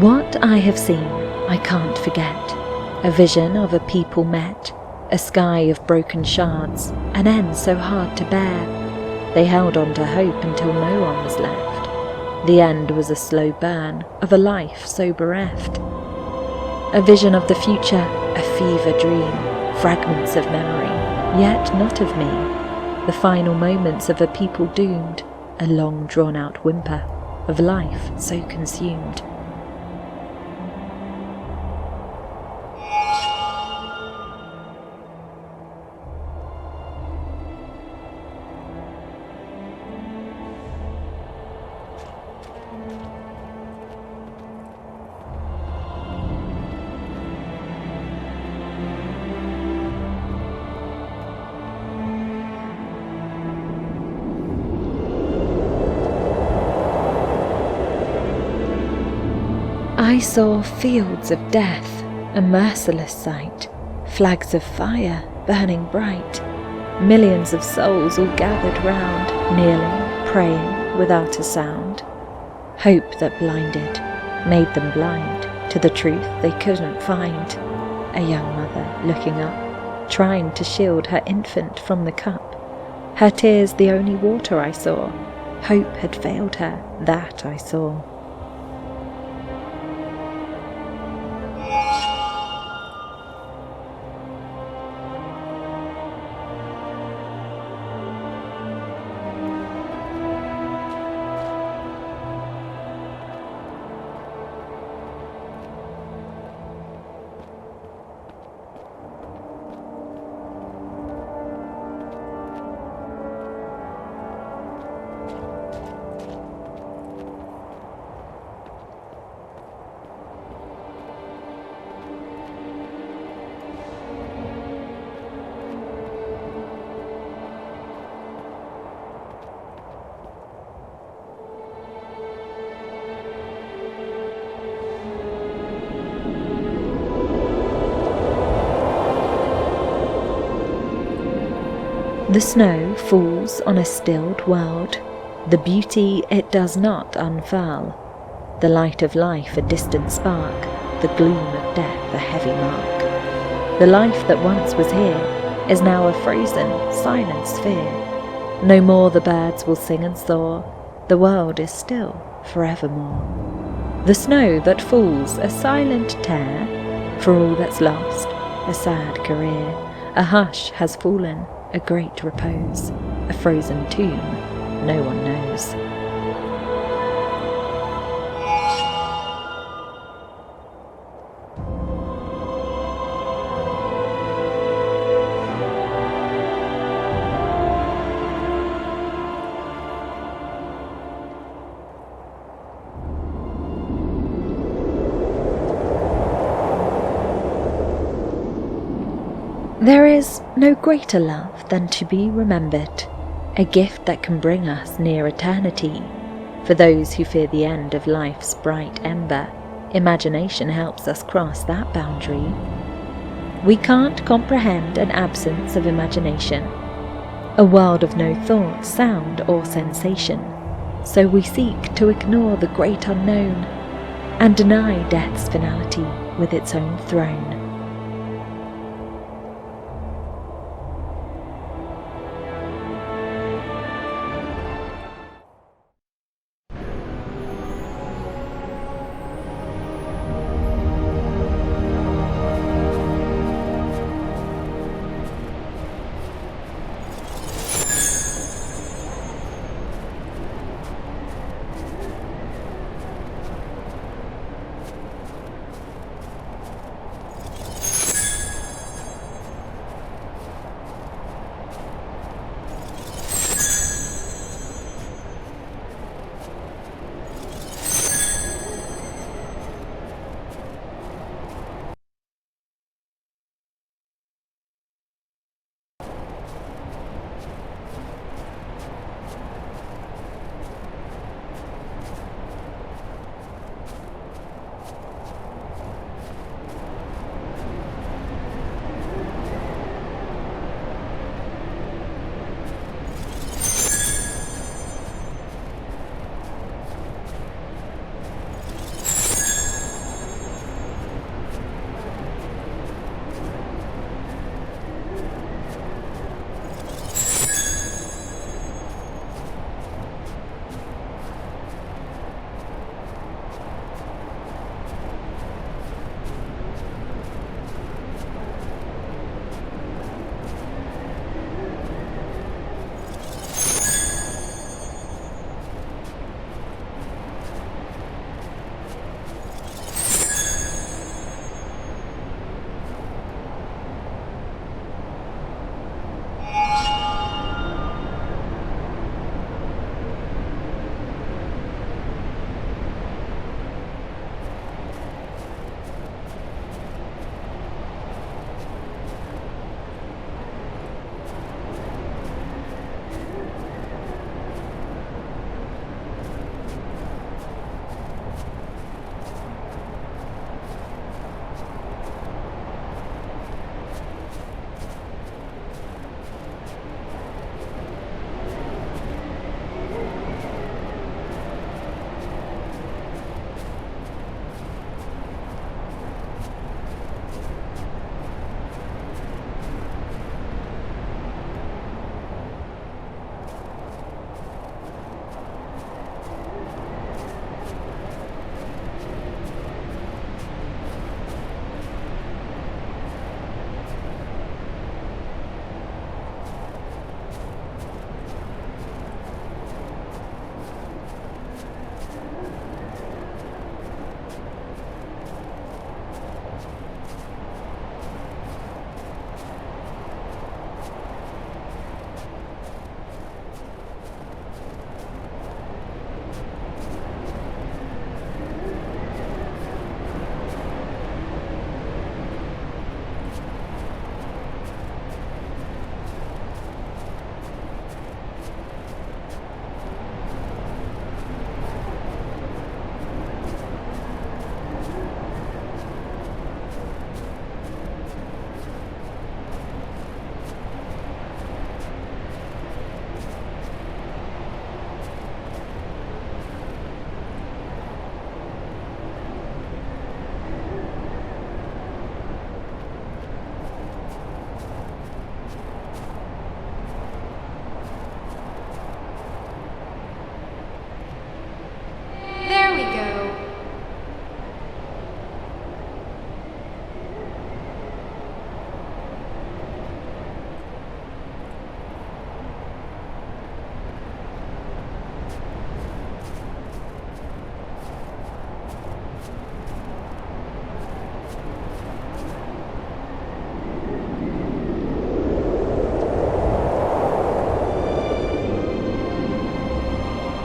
What I have seen, I can't forget. A vision of a people met, a sky of broken shards, an end so hard to bear. They held on to hope until no one was left. The end was a slow burn of a life so bereft. A vision of the future, a fever dream, fragments of memory, yet not of me. The final moments of a people doomed, a long drawn-out whimper of life so consumed. I saw fields of death, a merciless sight, flags of fire burning bright, millions of souls all gathered round, kneeling, praying without a sound. Hope that blinded, made them blind to the truth they couldn't find. A young mother looking up, trying to shield her infant from the cup. Her tears the only water I saw. Hope had failed her, that I saw. The snow falls on a stilled world, the beauty it does not unfurl, the light of life a distant spark, the gloom of death a heavy mark. The life that once was here is now a frozen, silent sphere. No more the birds will sing and soar, the world is still forevermore. The snow that falls a silent tear, for all that's lost, a sad career. A hush has fallen, a great repose, a frozen tomb no one knows. There is no greater love than to be remembered, a gift that can bring us near eternity. For those who fear the end of life's bright ember, imagination helps us cross that boundary. We can't comprehend an absence of imagination, a world of no thought, sound or sensation. So we seek to ignore the great unknown and deny death's finality with its own throne.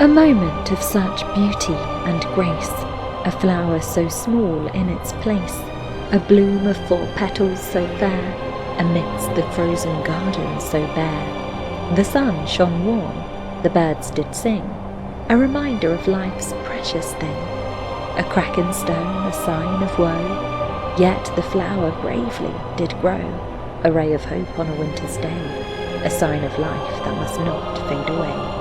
moment of such beauty and grace, a flower so small in its place, a bloom of 4 petals so fair, amidst the frozen garden so bare. The sun shone warm, the birds did sing, a reminder of life's precious thing. A crack in stone, a sign of woe, yet the flower bravely did grow, a ray of hope on a winter's day, a sign of life that must not fade away.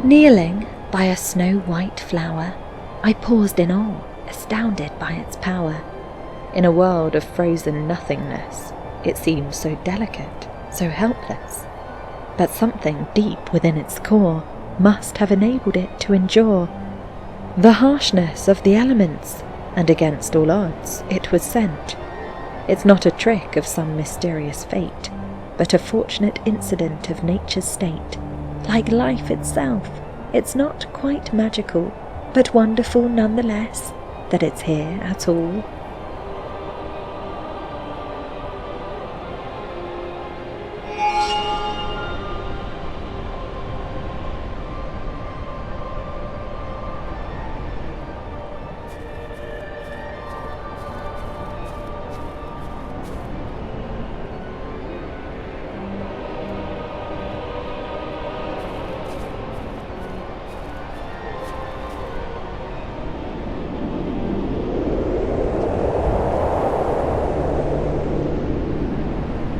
Kneeling by a snow-white flower, I paused in awe, astounded by its power. In a world of frozen nothingness, it seemed so delicate, so helpless. But something deep within its core must have enabled it to endure the harshness of the elements, and against all odds it was sent. It's not a trick of some mysterious fate, but a fortunate incident of nature's state. Like life itself, it's not quite magical, but wonderful nonetheless that it's here at all.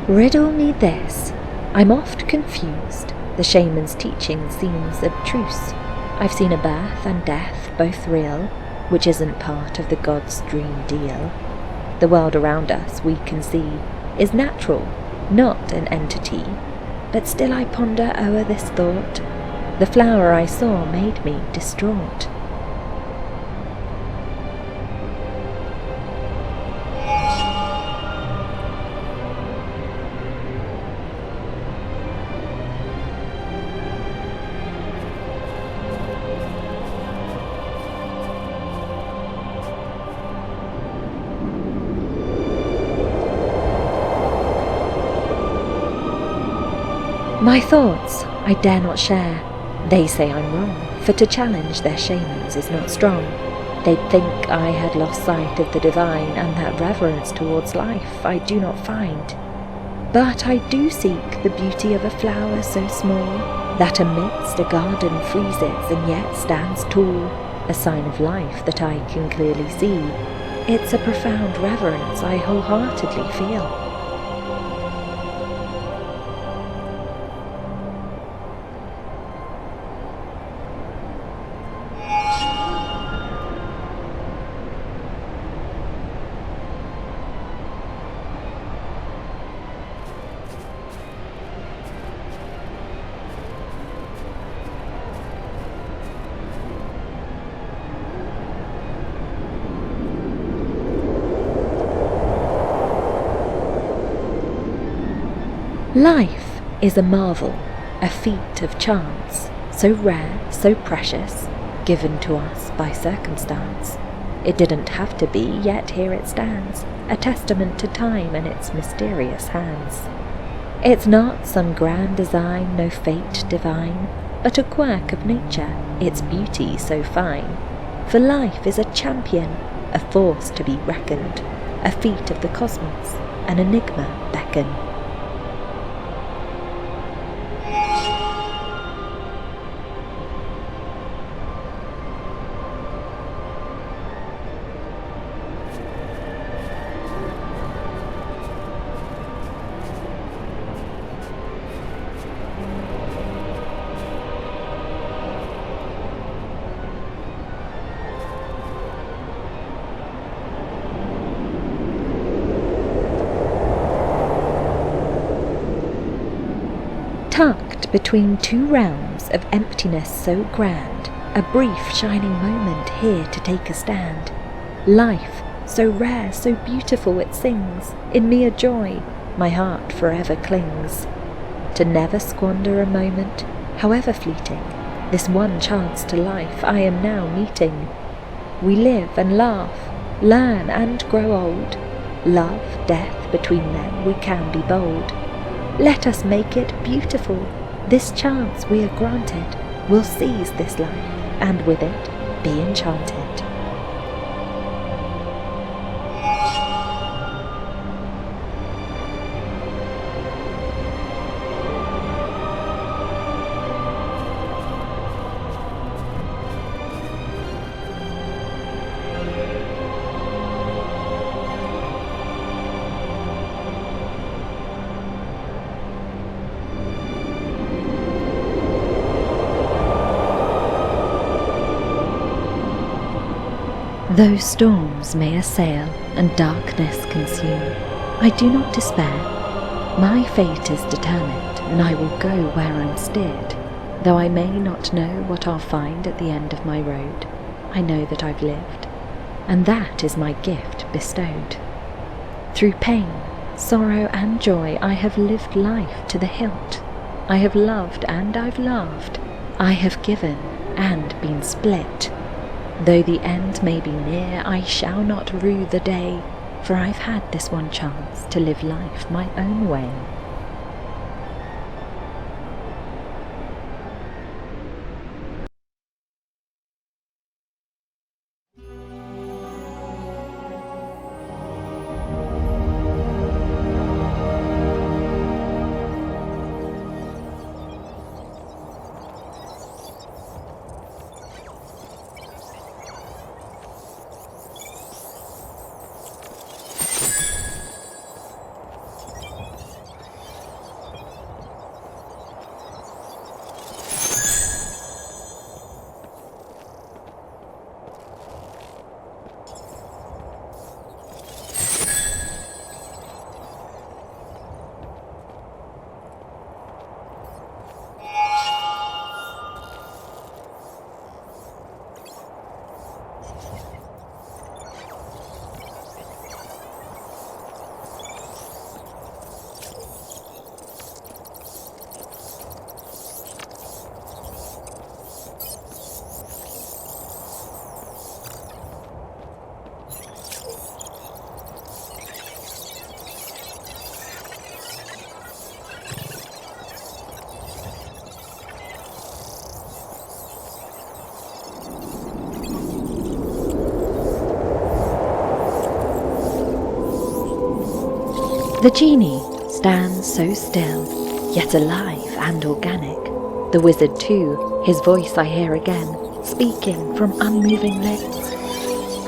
Riddle me this, I'm oft confused, the shaman's teaching seems abstruse. I've seen a birth and death both real, which isn't part of the god's dream deal. The world around us we can see is natural, not an entity, but still I ponder o'er this thought. The flower I saw made me distraught. My thoughts I dare not share. They say I'm wrong, for to challenge their shamans is not strong. They'd think I had lost sight of the divine, and that reverence towards life I do not find. But I do seek the beauty of a flower so small, that amidst a garden freezes and yet stands tall, a sign of life that I can clearly see. It's a profound reverence I wholeheartedly feel. Life is a marvel, a feat of chance, so rare, so precious, given to us by circumstance. It didn't have to be, yet here it stands, a testament to time and its mysterious hands. It's not some grand design, no fate divine, but a quirk of nature, its beauty so fine. For life is a champion, a force to be reckoned, a feat of the cosmos, an enigma beckon. Tucked between two realms of emptiness so grand, a brief shining moment here to take a stand. Life, so rare, so beautiful it sings, in me a joy, my heart forever clings. To never squander a moment, however fleeting, this one chance to life I am now meeting. We live and laugh, learn and grow old, love, death, between them we can be bold. Let us make it beautiful, this chance we are granted, we'll seize this life, and with it be enchanted. Though storms may assail and darkness consume, I do not despair. My fate is determined, and I will go where I'm steered. Though I may not know what I'll find at the end of my road, I know that I've lived, and that is my gift bestowed. Through pain, sorrow and joy I have lived life to the hilt. I have loved and I've laughed, I have given and been split. Though the end may be near, I shall not rue the day, for I've had this one chance to live life my own way. The genie stands so still, yet alive and organic. The wizard too, his voice I hear again, speaking from unmoving lips.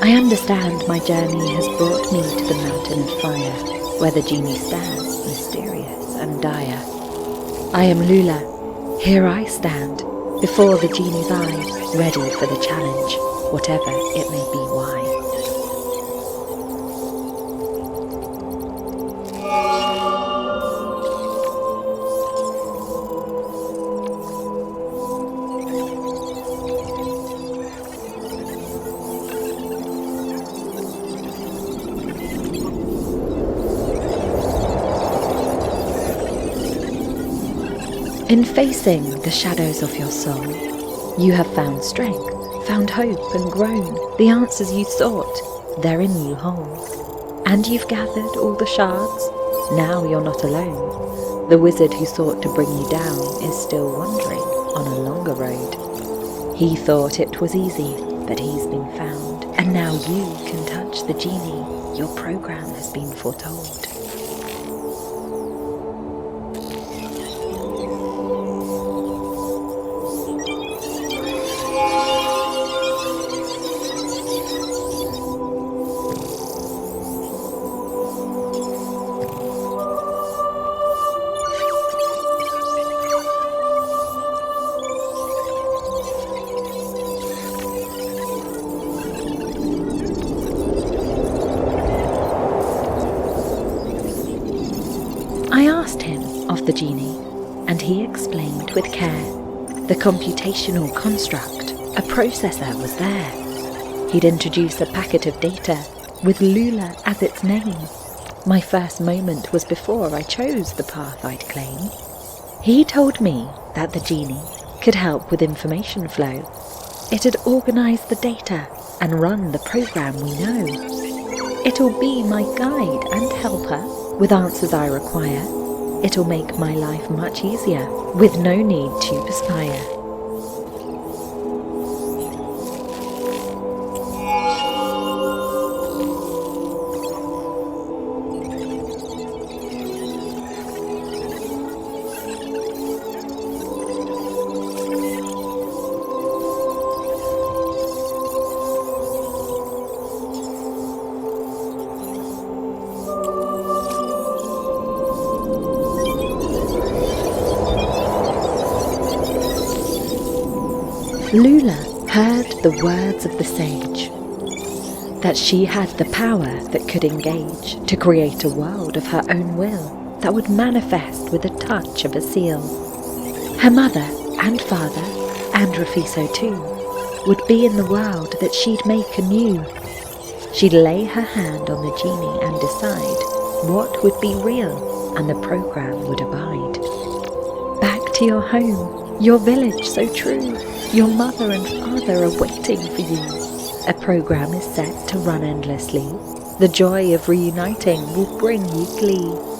I understand my journey has brought me to the mountain of fire, where the genie stands, mysterious and dire. I am Lula, here I stand, before the genie's eye, ready for the challenge, whatever it may be why. In facing the shadows of your soul, you have found strength, found hope and grown. The answers you sought, they're in you whole. And you've gathered all the shards, now you're not alone. The wizard who sought to bring you down is still wandering on a longer road. He thought it was easy, but he's been found. And now you can touch the genie, your program has been foretold. I asked him of the genie, and he explained with care. The computational construct, a processor was there. He'd introduce a packet of data, with Lula as its name. My first moment was before I chose the path I'd claim. He told me that the genie could help with information flow. It'd organise the data and run the program we know. It'll be my guide and helper with answers I require. It'll make my life much easier with no need to perspire. Lula heard the words of the sage, that she had the power that could engage to create a world of her own will that would manifest with a touch of a seal. Her mother and father, and Rafiso too, would be in the world that she'd make anew. She'd lay her hand on the genie and decide what would be real, and the program would abide. Back to your home, your village so true. Your mother and father are waiting for you. A program is set to run endlessly. The joy of reuniting will bring you glee.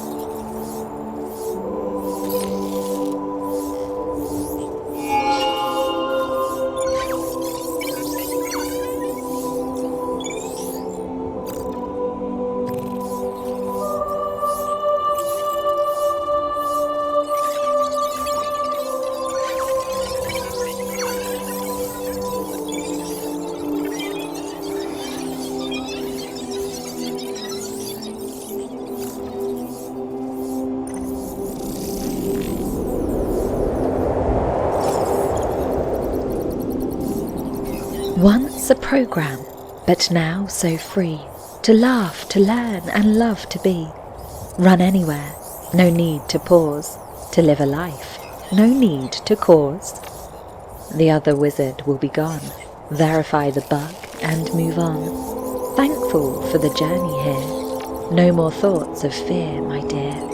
Once a program, but now so free, to laugh, to learn, and love to be. Run anywhere, no need to pause, to live a life, no need to cause. The other wizard will be gone, verify the bug and move on. Thankful for the journey here, no more thoughts of fear, my dear.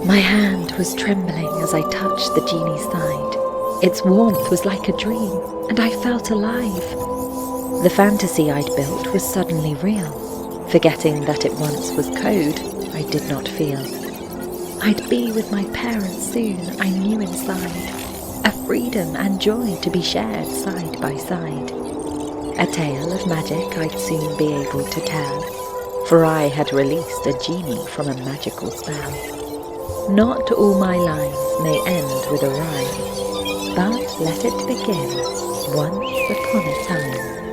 My hand was trembling as I touched the genie's side. Its warmth was like a dream, and I felt alive. The fantasy I'd built was suddenly real. Forgetting that it once was code, I did not feel. I'd be with my parents soon, I knew inside. A freedom and joy to be shared side by side. A tale of magic I'd soon be able to tell, for I had released a genie from a magical spell. Not all my lines may end with a rhyme, but let it begin once upon a time.